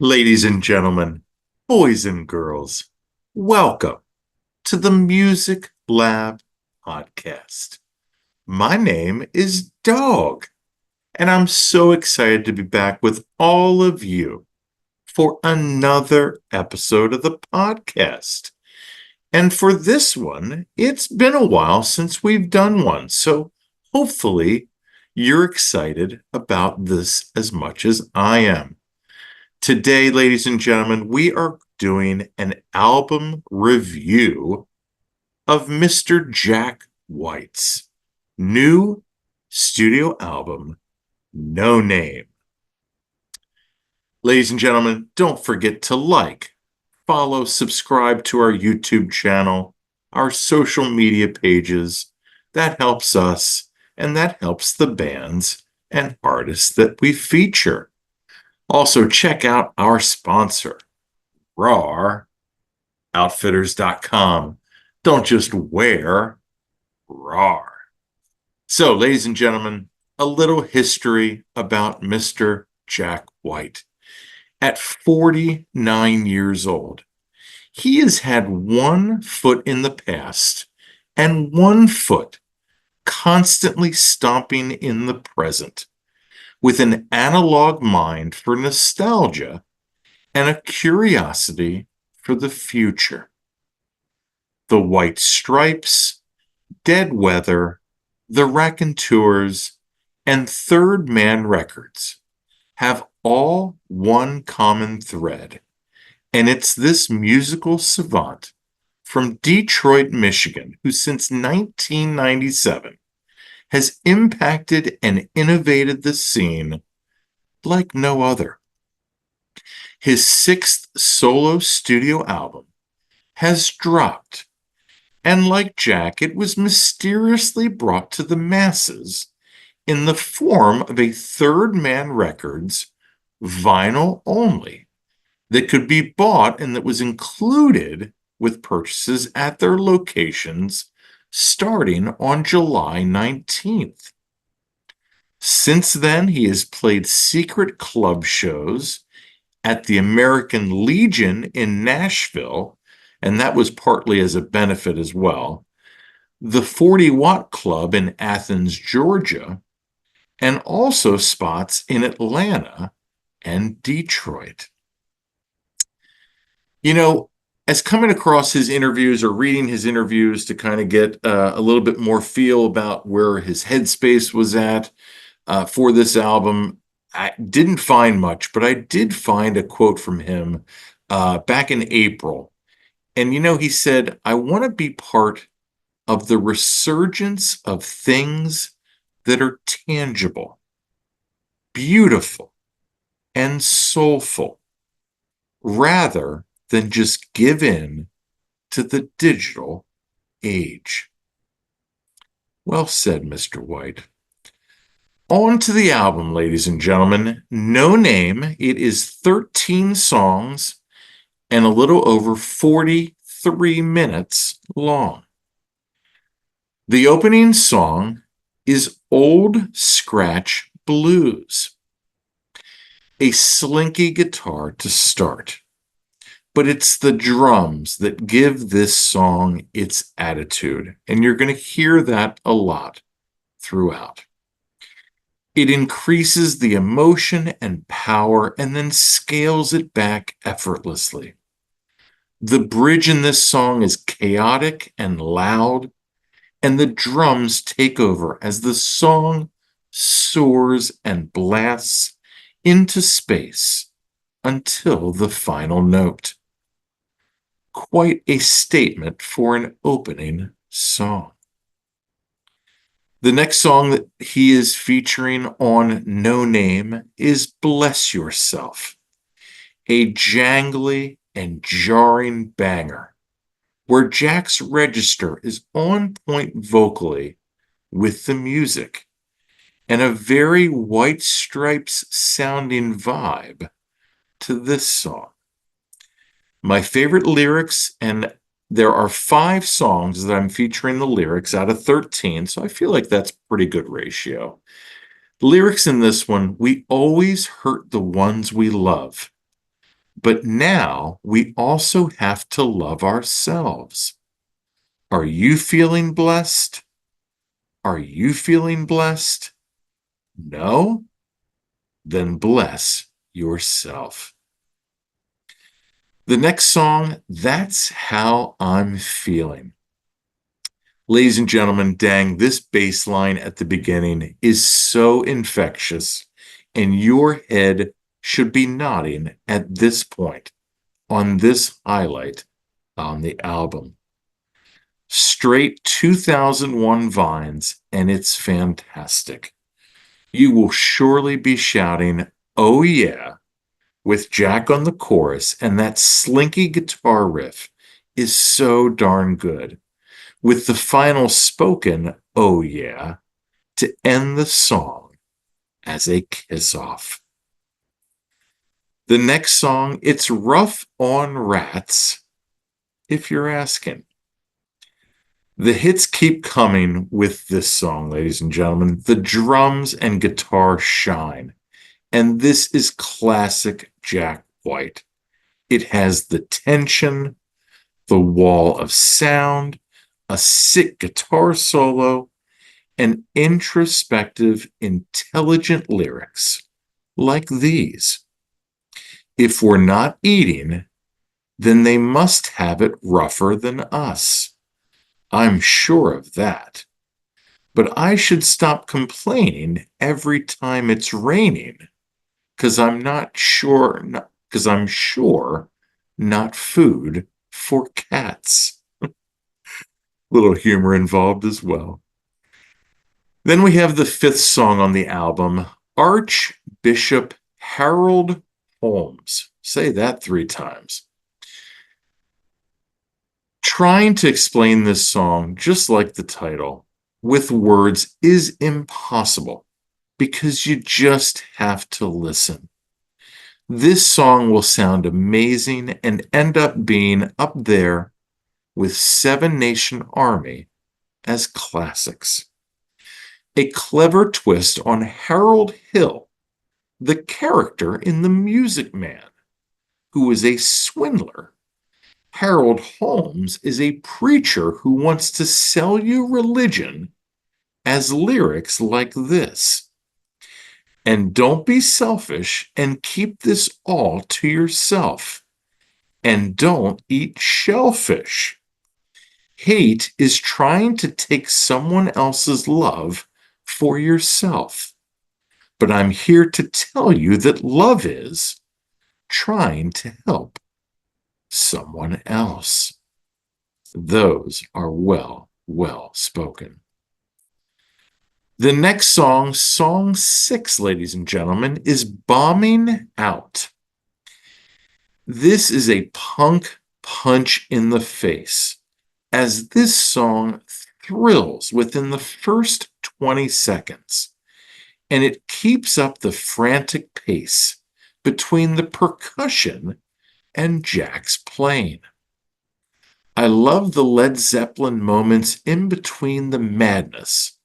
Ladies and gentlemen, boys and girls, welcome to the Music Lab podcast. My name is Dogg, and I'm so excited to be back with all of you for another episode of the podcast. And for this one, it's been a while since we've done one, so hopefully you're excited about this as much as I am. Today, ladies and gentlemen, we are doing an album review of Mr. Jack White's new studio album, No Name. Ladies and gentlemen, don't forget to like, follow, subscribe to our YouTube channel, our social media pages. That helps us, and that helps the bands and artists that we feature. Also, check out our sponsor, RAROutfitters.com. Don't just wear RAR. So, ladies and gentlemen, a little history about Mr. Jack White. At 49 years old, he has had one foot in the past and one foot constantly stomping in the present, with an analog mind for nostalgia and a curiosity for the future. The White Stripes, Dead Weather, the Raconteurs, and Third Man Records have all one common thread, and it's this musical savant from Detroit, Michigan, who since 1997 has impacted and innovated the scene like no other. His sixth solo studio album has dropped, and like Jack, it was mysteriously brought to the masses in the form of a Third Man Records vinyl only that could be bought and that was included with purchases at their locations starting on July 19th. Since then, he has played secret club shows at the American Legion in Nashville, and that was partly as a benefit as well, the 40 Watt Club in Athens, Georgia, and also spots in Atlanta and Detroit. You know, as coming across his interviews or reading his interviews to kind of get a little bit more feel about where his headspace was at for this album, I didn't find much, but I did find a quote from him back in April. And, he said, "I want to be part of the resurgence of things that are tangible, beautiful, and soulful, rather than just give in to the digital age." Well said, Mr. White. On to the album, ladies and gentlemen. No Name. It is 13 songs and a little over 43 minutes long. The opening song is Old Scratch Blues, a slinky guitar to start, but it's the drums that give this song its attitude, and you're going to hear that a lot throughout. It increases the emotion and power and then scales it back effortlessly. The bridge in this song is chaotic and loud, and the drums take over as the song soars and blasts into space until the final note. Quite a statement for an opening song. The next song that he is featuring on No Name is Bless Yourself, a jangly and jarring banger where Jack's register is on point vocally with the music and a very White Stripes sounding vibe to this song. My favorite lyrics, and there are 5 songs that I'm featuring the lyrics out of 13, so I feel like that's a pretty good ratio. The lyrics in this one: "We always hurt the ones we love. But now we also have to love ourselves. Are you feeling blessed? Are you feeling blessed? No? Then bless yourself. The next song, That's How I'm Feeling. Ladies and gentlemen, dang, this bass line at the beginning is so infectious, and your head should be nodding at this point on this highlight on the album. Straight 2001 vines, and it's fantastic. You will surely be shouting, "Oh yeah," with Jack on the chorus, and that slinky guitar riff is so darn good, with the final spoken "oh yeah" to end the song as a kiss off. The next song, it's rough on rats, if you're asking. The hits keep coming with this song, ladies and gentlemen. The drums and guitar shine. And this is classic Jack White. It has the tension, the wall of sound, a sick guitar solo, and introspective, intelligent lyrics like these. If we're not eating, then they must have it rougher than us. I'm sure of that. But I should stop complaining every time it's raining, because I'm sure not food for cats. Little humor involved as well. Then we have the fifth song on the album, Archbishop Harold Holmes. Say that 3 times. Trying to explain this song, just like the title, with words is impossible because you just have to listen. This song will sound amazing and end up being up there with Seven Nation Army as classics. A clever twist on Harold Hill, the character in The Music Man, who is a swindler. Harold Holmes is a preacher who wants to sell you religion as lyrics like this. And don't be selfish and keep this all to yourself. And don't eat shellfish. Hate is trying to take someone else's love for yourself. But I'm here to tell you that love is trying to help someone else. Those are well spoken. The next song, song 6, ladies and gentlemen, is Bombing Out. This is a punk punch in the face, as this song thrills within the first 20 seconds, and it keeps up the frantic pace between the percussion and Jack's playing. I love the Led Zeppelin moments in between the madness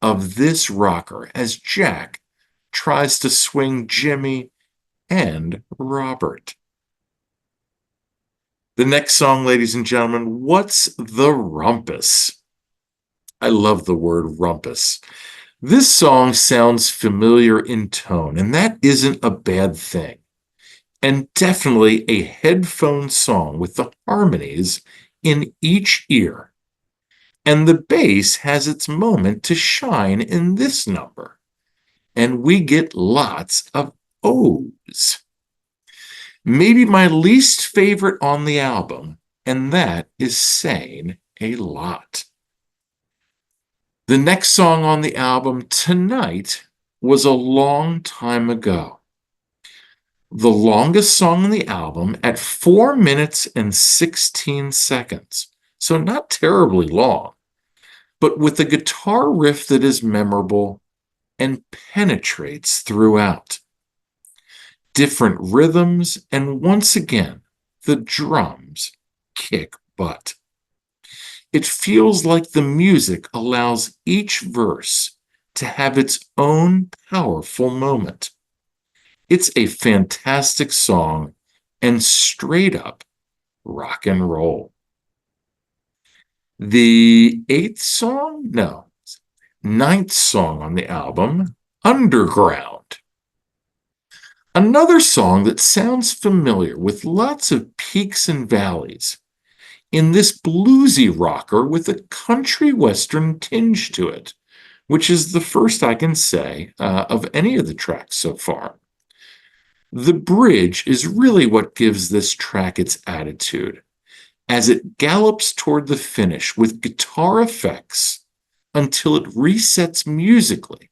of this rocker as Jack tries to swing Jimmy and Robert. The next song, ladies and gentlemen, What's the Rumpus? I love the word rumpus. This song sounds familiar in tone, and that isn't a bad thing. And definitely a headphone song with the harmonies in each ear. And the bass has its moment to shine in this number. And we get lots of O's. Maybe my least favorite on the album, and that is saying a lot. The next song on the album, Tonight, was a long time ago. The longest song on the album at 4 minutes and 16 seconds. So not terribly long, but with a guitar riff that is memorable and penetrates throughout. Different rhythms, and once again, the drums kick butt. It feels like the music allows each verse to have its own powerful moment. It's a fantastic song and straight up rock and roll. The ninth song on the album, Underground. Another song that sounds familiar with lots of peaks and valleys in this bluesy rocker with a country western tinge to it, which is the first I can say of any of the tracks so far. The bridge is really what gives this track its attitude, as it gallops toward the finish with guitar effects until it resets musically,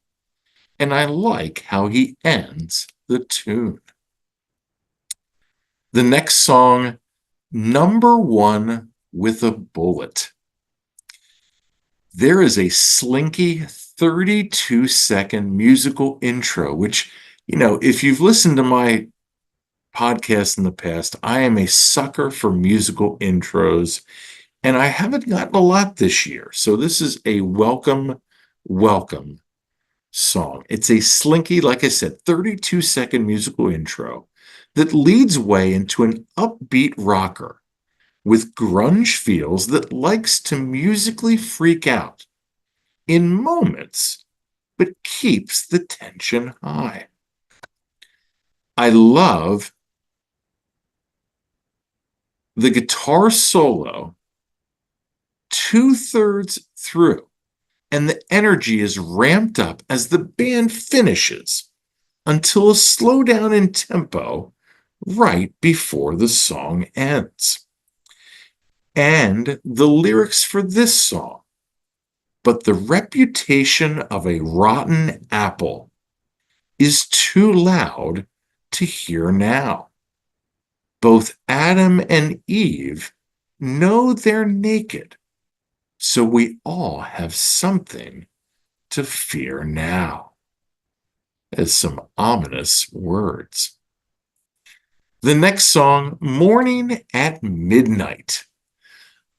and I like how he ends the tune. The next song, Number One with a Bullet. There is a slinky 32-second musical intro, which, if you've listened to my podcast in the past, I am a sucker for musical intros, and I haven't gotten a lot this year. So this is a welcome song. It's a slinky, like I said, 32-second musical intro that leads way into an upbeat rocker with grunge feels that likes to musically freak out in moments, but keeps the tension high. I love the guitar solo 2/3 through, and the energy is ramped up as the band finishes until a slowdown in tempo right before the song ends. And the lyrics for this song, but the reputation of a rotten apple is too loud to hear now. Both Adam and Eve know they're naked, so we all have something to fear now. As some ominous words. The next song, Morning at Midnight.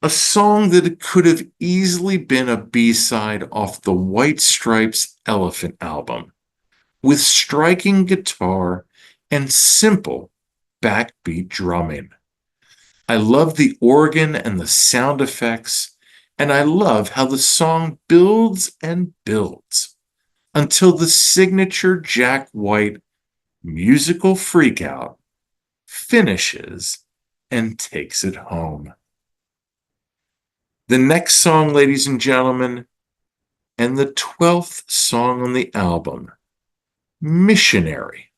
A song that could have easily been a B-side off the White Stripes' Elephant album, with striking guitar and simple backbeat drumming. I love the organ and the sound effects, and I love how the song builds and builds until the signature Jack White musical freakout finishes and takes it home. The next song, ladies and gentlemen, and the 12th song on the album, Missionary.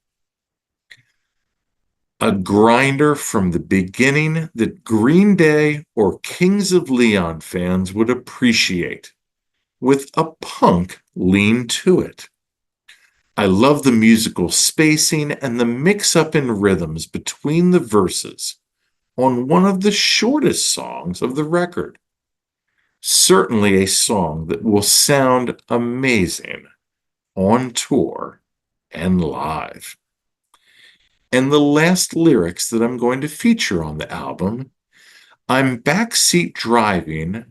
A grinder from the beginning that Green Day or Kings of Leon fans would appreciate, with a punk lean to it. I love the musical spacing and the mix-up in rhythms between the verses on one of the shortest songs of the record. Certainly a song that will sound amazing on tour and live. And the last lyrics that I'm going to feature on the album, I'm backseat driving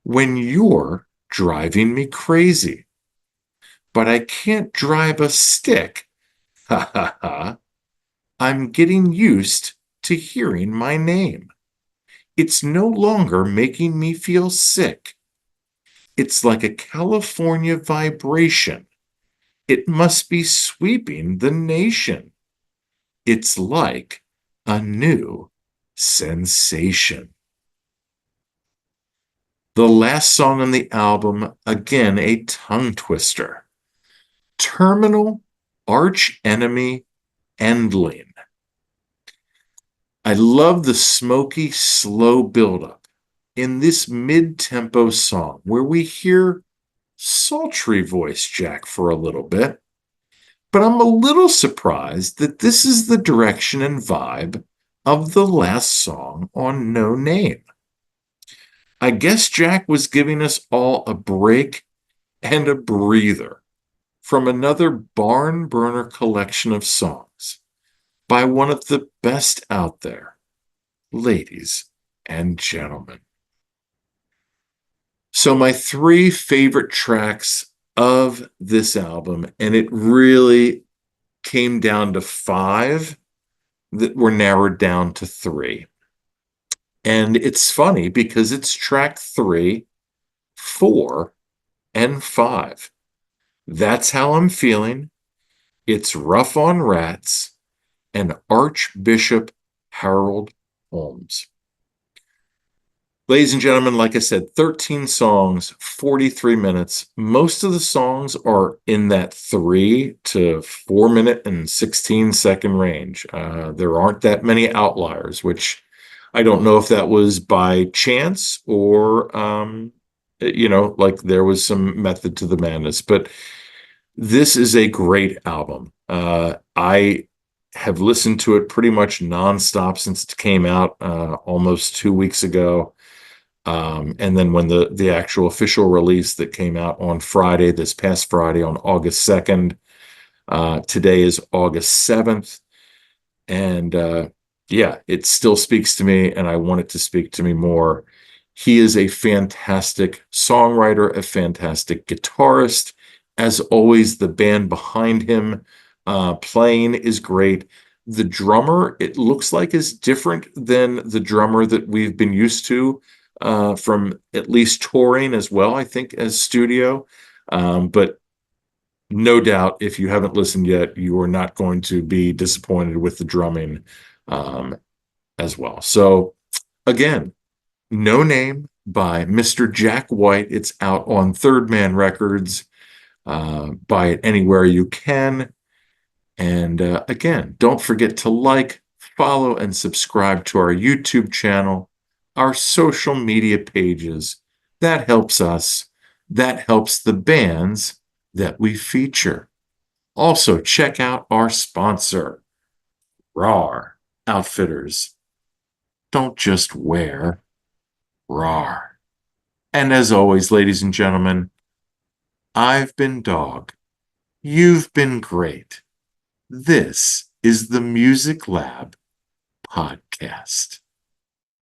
when you're driving me crazy. But I can't drive a stick. Ha ha ha. I'm getting used to hearing my name. It's no longer making me feel sick. It's like a California vibration. It must be sweeping the nation. It's like a new sensation. The last song on the album, again, a tongue twister. Terminal Arch Enemy Endling. I love the smoky, slow buildup in this mid-tempo song where we hear sultry voice Jack for a little bit, but I'm a little surprised that this is the direction and vibe of the last song on No Name. I guess Jack was giving us all a break and a breather from another barn burner collection of songs by one of the best out there, ladies and gentlemen. So my 3 favorite tracks of this album, and it really came down to 5, that were narrowed down to three. And it's funny because it's track 3, 4, and 5. That's How I'm Feeling. It's Rough on Rats and Archbishop Harold Holmes. Ladies and gentlemen, like I said, 13 songs, 43 minutes. Most of the songs are in that 3 to 4 minute and 16-second range. There aren't that many outliers, which I don't know if that was by chance or, like there was some method to the madness. But this is a great album. I have listened to it pretty much nonstop since it came out almost 2 weeks ago. And then when the actual official release that came out on Friday, this past Friday on August 2nd, today is August 7th. And yeah, it still speaks to me, and I want it to speak to me more. He is a fantastic songwriter, a fantastic guitarist. As always, the band behind him playing is great. The drummer, it looks like, is different than the drummer that we've been used to from at least touring as well, I think, as studio. But no doubt, if you haven't listened yet, you are not going to be disappointed with the drumming um, as well. So, again, No Name by Mr. Jack White. It's out on Third Man Records. Buy it anywhere you can. And again, don't forget to like, follow, and subscribe to our YouTube channel, our social media pages. That helps us. That helps the bands that we feature. Also, check out our sponsor, RAR Outfitters. Don't just wear RAR. And as always, ladies and gentlemen, I've been Dogg. You've been great. This is the Music Lab Podcast.